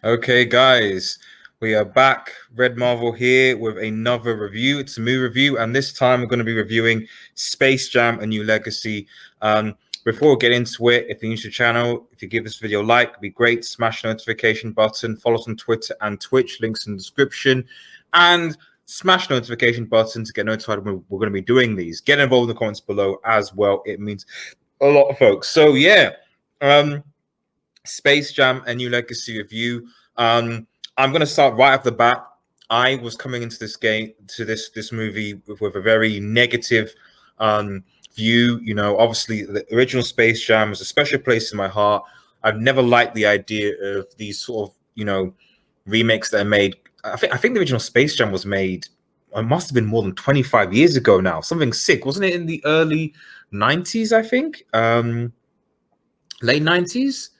Okay, guys, we are back. Red Marvel here with another review. It's a movie review, and this time we're going to be reviewing Space Jam: A New Legacy. Before we get into it, if you're new to the channel, if you give this video a like, it'd be great. Smash the notification button. Follow us on Twitter and Twitch. Links in the description, and smash the notification button to get notified when we're going to be doing these. Get involved in the comments below as well. It means a lot of folks. So yeah. Space Jam: A New Legacy review. I'm going to start right off the bat. I was coming into this game, to this movie with a very negative view. You know, obviously the original Space Jam was a special place in my heart. I've never liked the idea of these sort of, remakes that are made. I think the original Space Jam was made. It must have been more than 25 years ago now. Something sick, wasn't it? In the early 90s, I think. Late 90s.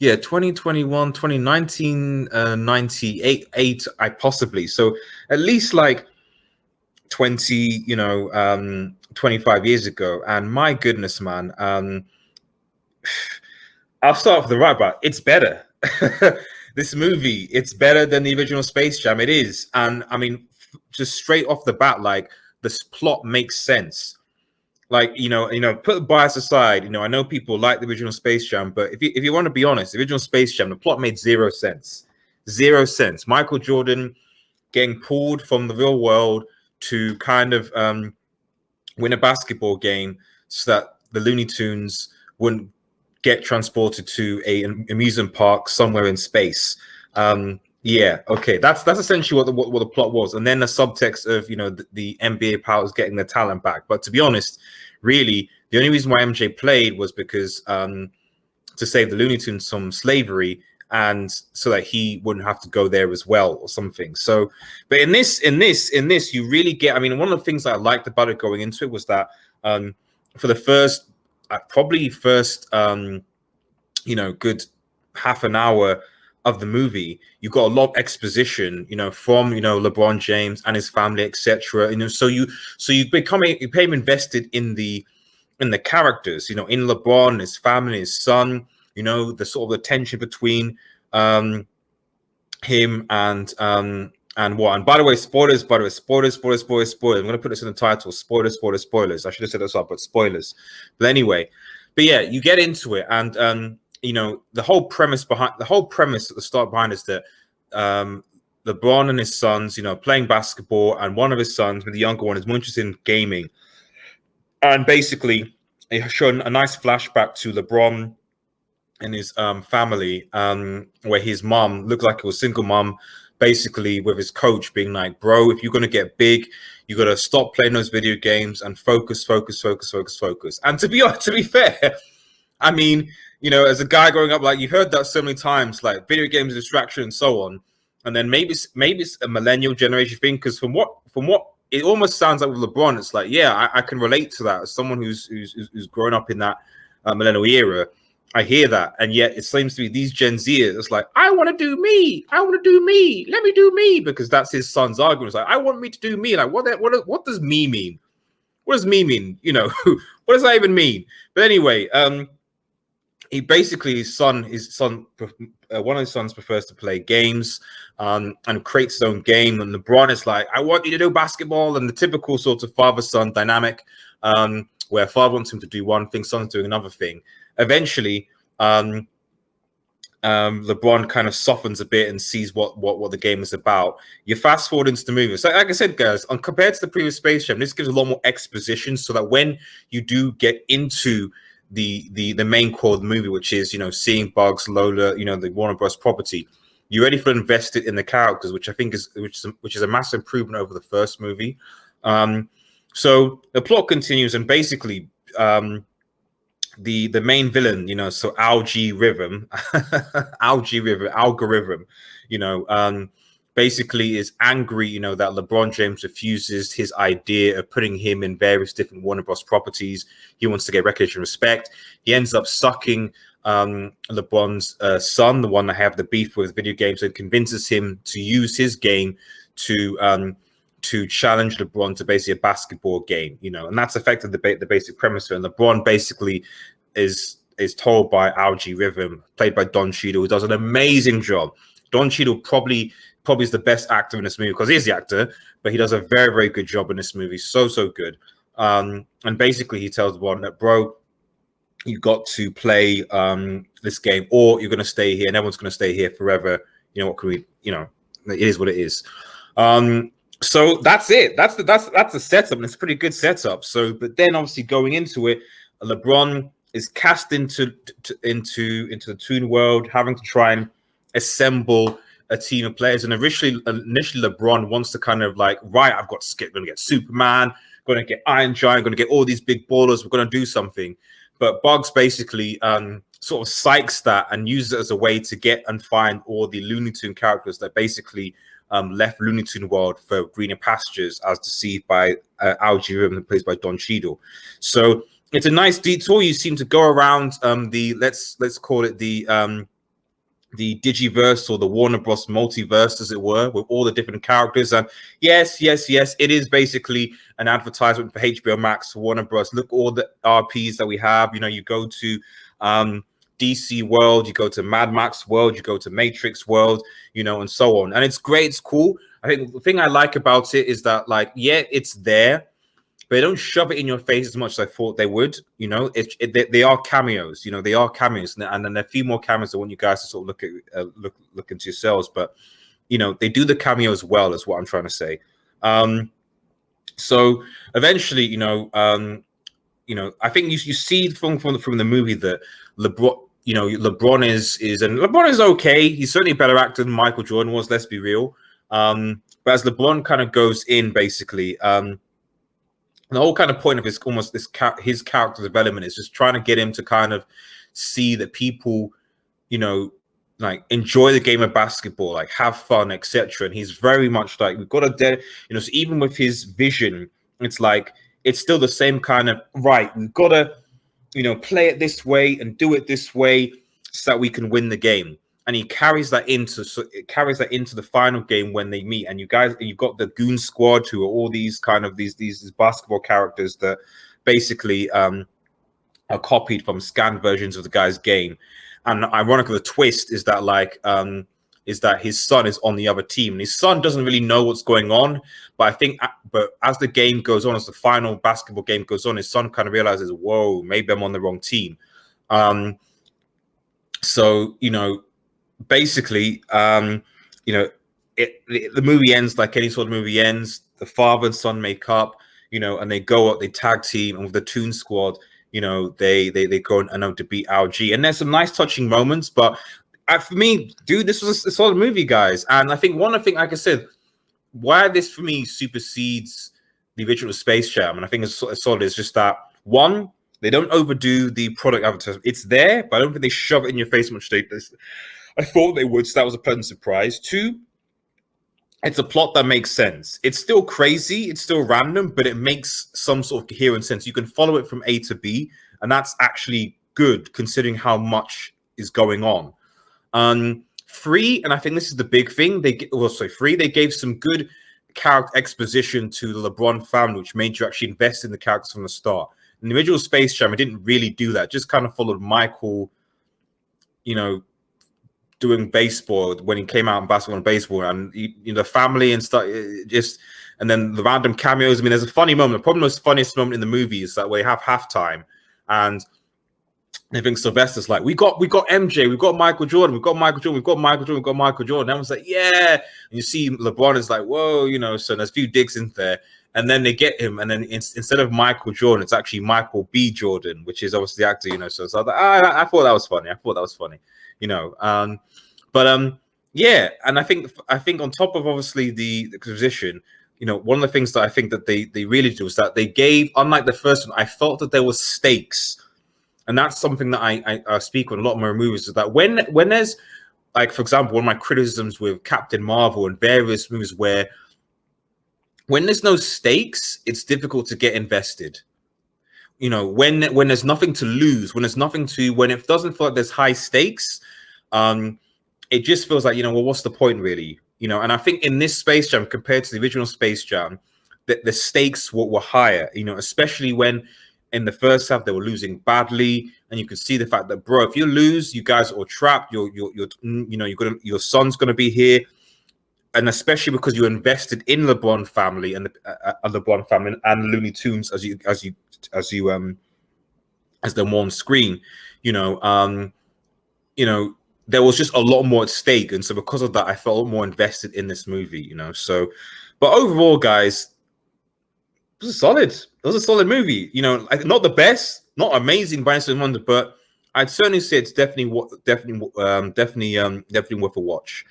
Yeah, 2021, 2019, 98, I possibly. So at least like 20, 25 years ago. And my goodness, man, I'll start with the right part. It's better. This movie, it's better than the original Space Jam. It is. And I mean, just straight off the bat, like this plot makes sense. Like, put bias aside. I know people like the original Space Jam, but if you want to be honest, the original Space Jam, the plot made zero sense. Zero sense. Michael Jordan getting pulled from the real world to kind of win a basketball game so that the Looney Tunes wouldn't get transported to an amusement park somewhere in space. Yeah, okay, that's essentially what the plot was, and then the subtext of the NBA powers getting their talent back. But to be honest, really, the only reason why MJ played was because to save the Looney Tunes from slavery, and so that he wouldn't have to go there as well or something. So, but in this, you really get. I mean, one of the things that I liked about it going into it was that for the first, good half an hour of the movie, you got a lot of exposition, from LeBron James and his family, etc. So you become invested in the characters, in LeBron, his family, his son, the sort of the tension between him and what. And by the way, spoilers. I'm going to put this in the title. Spoilers. I should have said this up, but spoilers. But anyway, yeah, you get into it, and the whole premise at the start behind is that LeBron and his sons, playing basketball, and one of his sons, the younger one, is more interested in gaming. And basically, it showed a nice flashback to LeBron and his family, where his mom looked like it was a single mom, basically with his coach being like, bro, if you're going to get big, you got to stop playing those video games and focus. And to be fair, I mean, as a guy growing up, like, you've heard that so many times, like video games distraction and so on. And then maybe it's a millennial generation thing, because from what it almost sounds like with LeBron, it's like, yeah, I can relate to that as someone who's grown up in that millennial era. I hear that, and yet it seems to be these Gen Zers. It's like, I want to do me. Let me do me, because that's his son's argument. It's like, I want me to do me. Like, what does me mean? What does me mean? What does that even mean? But anyway, he basically one of his sons prefers to play games, and creates his own game. And LeBron is like, I want you to do basketball, and the typical sort of father-son dynamic, where father wants him to do one thing, son's doing another thing. Eventually, LeBron kind of softens a bit and sees what the game is about. You fast forward into the movie. So, like I said, guys, compared to the previous Space Jam, this gives a lot more exposition, so that when you do get into the main core of the movie, which is seeing Bugs, Lola, the Warner Bros. Property, you're ready for invested in the characters, which I think is a massive improvement over the first movie. So the plot continues, and basically, the main villain, so algorithm, basically is angry, that LeBron James refuses his idea of putting him in various different Warner Bros. Properties. He wants to get recognition and respect. He ends up sucking LeBron's son, the one that have the beef with video games, and convinces him to use his game to challenge LeBron to basically a basketball game, and that's effectively the basic premise. And LeBron basically is told by Algie Rhythm, played by Don Cheadle, who does an amazing job. Don Cheadle probably is the best actor in this movie because he's the actor, but he does a very, very good job in this movie. So good. And basically he tells Bond that, bro, you got to play this game or you're going to stay here and everyone's going to stay here forever. You know, what can we, you know, it is what it is. So that's it. That's the setup, and it's a pretty good setup. So, but then obviously going into it, LeBron is cast into the Toon world, having to try and assemble a team of players. And initially LeBron wants to kind of like, right, I've got Skip, going to get Superman, going to get Iron Giant, going to get all these big ballers. We're going to do something. But Bugs basically sort of psychs that and uses it as a way to get and find all the Looney Tune characters that basically left Looney Tune world for greener pastures, as deceived by Algie Ribbon, played by Don Cheadle. So it's a nice detour. You seem to go around the let's call it the Digiverse or the Warner Bros. Multiverse, as it were, with all the different characters. And yes, it is basically an advertisement for HBO Max, Warner Bros. Look, all the RPs that we have. You know, you go to DC world, you go to Mad Max world, you go to Matrix world, you know, and so on. And it's great, it's cool. I think the thing I like about it is that, like, yeah, it's there, but they don't shove it in your face as much as I thought they would. You know, they are cameos. You know, they are cameos, and then there are a few more cameos I want you guys to sort of look at, look into yourselves. But you know, they do the cameos well, is what I'm trying to say. So eventually, you know, I think you see from the movie that LeBron, you know, LeBron is and LeBron is okay. He's certainly a better actor than Michael Jordan was. Let's be real. But as LeBron kind of goes in, basically. The whole kind of point of his character development is just trying to get him to kind of see that people, you know, like enjoy the game of basketball, like have fun, etc. And he's very much like, we've got to, you know, so even with his vision, it's like it's still the same kind of, right, we've got to, you know, play it this way and do it this way so that we can win the game. And he carries that into the final game when they meet. And you've got the Goon Squad, who are all these kind of these basketball characters that basically are copied from scanned versions of the guy's game. And ironically, the twist is that that his son is on the other team, and his son doesn't really know what's going on. But as the game goes on, as the final basketball game goes on, his son kind of realizes, whoa, maybe I'm on the wrong team. So, you know, basically, you know, the movie ends like any sort of movie ends. The father and son make up, you know, and they go up, they tag team, and with the Toon Squad, you know, they go and to beat LG. And there's some nice touching moments, but for me, dude, this was a solid movie, guys. And I think one of the things, like I said, why this for me supersedes the original Space Jam, and I think it's solid, is just that, one, they don't overdo the product advertisement. It's there, but I don't think they shove it in your face much. I thought they would, so that was a pleasant surprise. Two, it's a plot that makes sense. It's still crazy, it's still random, but it makes some sort of coherent sense. You can follow it from A to B, and that's actually good considering how much is going on. Three, and I think this is the big thing, they gave some good character exposition to the LeBron family, which made you actually invest in the characters from the start. In the original Space Jam, it didn't really do that. It just kind of followed Michael, you know, doing baseball when he came out in basketball and baseball, and you know, the family and stuff, and then the random cameos. I mean, there's a funny moment. Probably the most funniest moment in the movie is that we have halftime, and I think Sylvester's like, we got MJ, we've got Michael Jordan, we've got Michael Jordan, we've got Michael Jordan, we've got Michael Jordan. Everyone's like, yeah, and you see LeBron is like, whoa, you know. So there's a few digs in there, and then they get him, and then instead of Michael Jordan, it's actually Michael B. Jordan, which is obviously the actor, you know. So I was like, I thought that was funny. You know, yeah, and I think on top of obviously the exposition, you know, one of the things that I think that they really do is that they gave, unlike the first one, I felt that there was stakes, and that's something that I speak on a lot more movies, is that when there's, like, for example, one of my criticisms with Captain Marvel and various movies where when there's no stakes, it's difficult to get invested. You know, when there's nothing to lose, when it doesn't feel like there's high stakes, it just feels like, you know, well, what's the point really? You know, and I think in this Space Jam, compared to the original Space Jam, the stakes were higher, you know, especially when in the first half they were losing badly, and you could see the fact that, bro, if you lose, you guys are trapped. Your son's gonna be here, and especially because you invested in LeBron family and the LeBron family and Looney Tunes as they're more on screen, you know, there was just a lot more at stake, and so because of that, I felt more invested in this movie, So, but overall, guys, it was solid. It was a solid movie. Not the best, not amazing by any wonder, but I'd certainly say it's definitely worth a watch.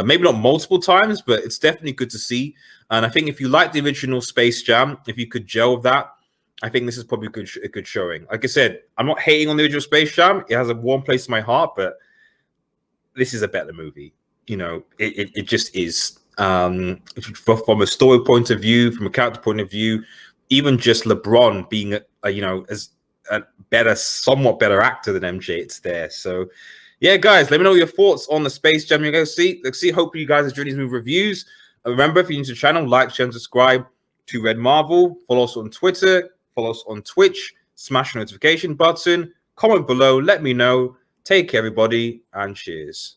Maybe not multiple times, but it's definitely good to see. And I think if you like the original Space Jam, if you could gel with that, I think this is probably a good showing. Like I said, I'm not hating on the original Space Jam. It has a warm place in my heart, but this is a better movie. It just is. From a story point of view, from a character point of view, even just LeBron being as a somewhat better actor than MJ, it's there. So yeah, guys, let me know your thoughts on the Space Jam you're going to see. Let's see. Hopefully you guys enjoy these movie reviews. Remember, if you're new to the channel, like, share, and subscribe to Red Marvel. Follow us on Twitter. Follow us on Twitch. Smash the notification button. Comment below. Let me know. Take care, everybody, and cheers.